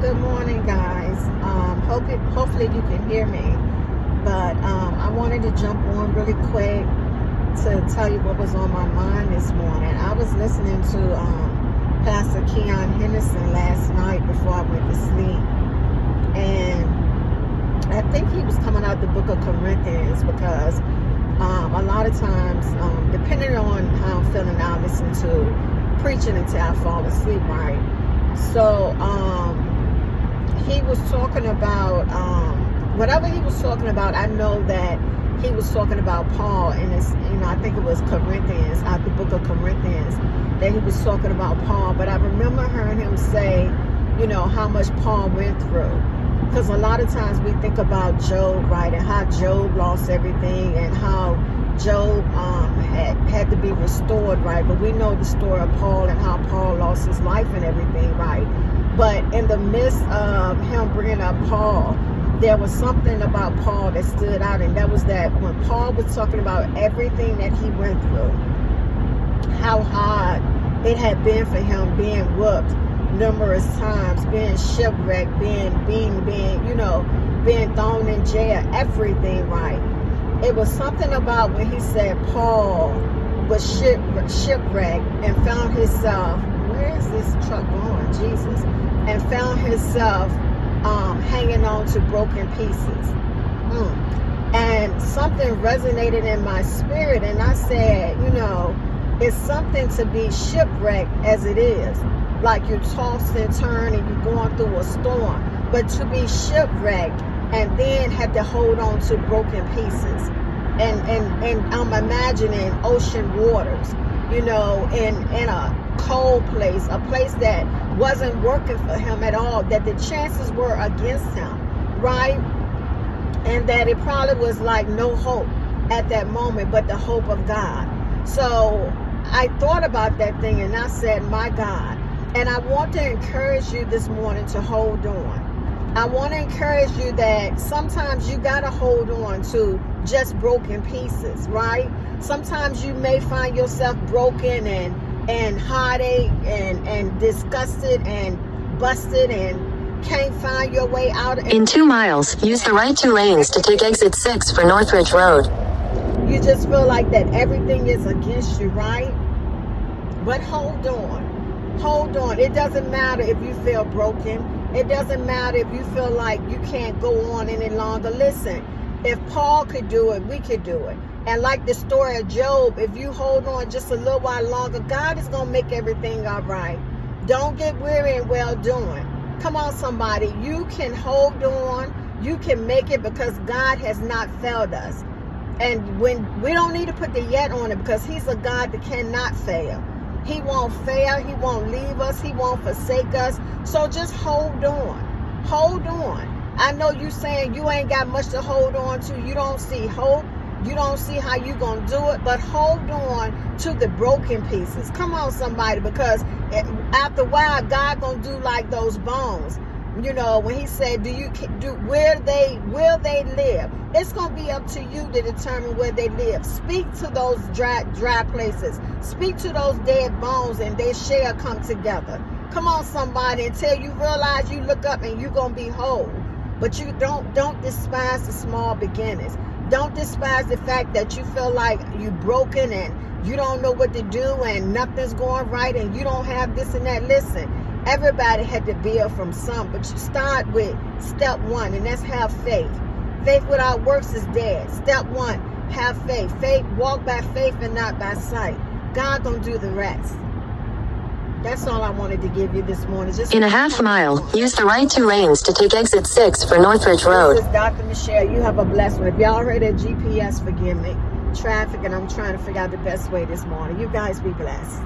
Good morning, guys. Hopefully you can hear me. But I wanted to jump on really quick to tell you what was on my mind this morning. I was listening to Pastor Keon Henderson last night before I went to sleep. And I think he was coming out the book of Corinthians because a lot of times, depending on how I'm feeling, I'll listen to preaching until I fall asleep, right? So he was talking about whatever he was talking about. I know that he was talking about Paul in this, I think it was Corinthians, out the book of Corinthians, that he was talking about Paul. But I remember hearing him say, how much Paul went through. Because a lot of times we think about Job, right, and how Job lost everything and how Job had to be restored, right? But we know the story of Paul and how Paul lost his life and everything, right? But in the midst of him bringing up Paul, there was something about Paul that stood out, and that was that when Paul was talking about everything that he went through, how hard it had been for him, being whooped numerous times, being shipwrecked, being beaten, being thrown in jail, everything, right? It was something about when he said Paul was shipwrecked and found himself, where is this truck going, Jesus? And found himself hanging on to broken pieces. And something resonated in my spirit, and I said, it's something to be shipwrecked as it is. Like you're tossed and turned and you're going through a storm. But to be shipwrecked and then had to hold on to broken pieces. And I'm imagining ocean waters, in a cold place, a place that wasn't working for him at all, that the chances were against him, right? And that it probably was like no hope at that moment, but the hope of God. So I thought about that thing and I said, my God. And I want to encourage you this morning to hold on. I want to encourage you that sometimes you got to hold on to just broken pieces, right? Sometimes you may find yourself broken and heartache and disgusted and busted and can't find your way out. In 2 miles, use the right 2 lanes to take exit 6 for Northridge Road. You just feel like that everything is against you, right? But hold on. Hold on. It doesn't matter if you feel broken. It doesn't matter if you feel like you can't go on any longer. Listen, if Paul could do it, we could do it. And like the story of Job, if you hold on just a little while longer, God is going to make everything all right. Don't get weary in well doing. Come on, somebody. You can hold on. You can make it because God has not failed us. And when we don't need to put the yet on it because he's a God that cannot fail. He won't fail. He won't leave us. He won't forsake us. So just hold on. Hold on. I know you saying you ain't got much to hold on to. You don't see hope. You don't see how you going to do it. But hold on to the broken pieces. Come on, somebody. Because after a while, God going to do like those bones. When he said, will they live? It's going to be up to you to determine where they live. Speak to those dry places. Speak to those dead bones and they shall come together. Come on, somebody, until you realize you look up and you're going to be whole. But you don't despise the small beginnings. Don't despise the fact that you feel like you're broken and you don't know what to do and nothing's going right and you don't have this and that. Listen. Everybody had to build from some, but you start with step 1, and that's have faith. Faith without works is dead. Step 1, have faith. Faith, walk by faith and not by sight. God gonna do the rest. That's all I wanted to give you this morning. In a half mile, use the right 2 lanes to take exit 6 for Northridge Road. This is Dr. Michelle. You have a blessed one. If y'all heard that GPS, forgive me. Traffic, and I'm trying to figure out the best way this morning. You guys be blessed.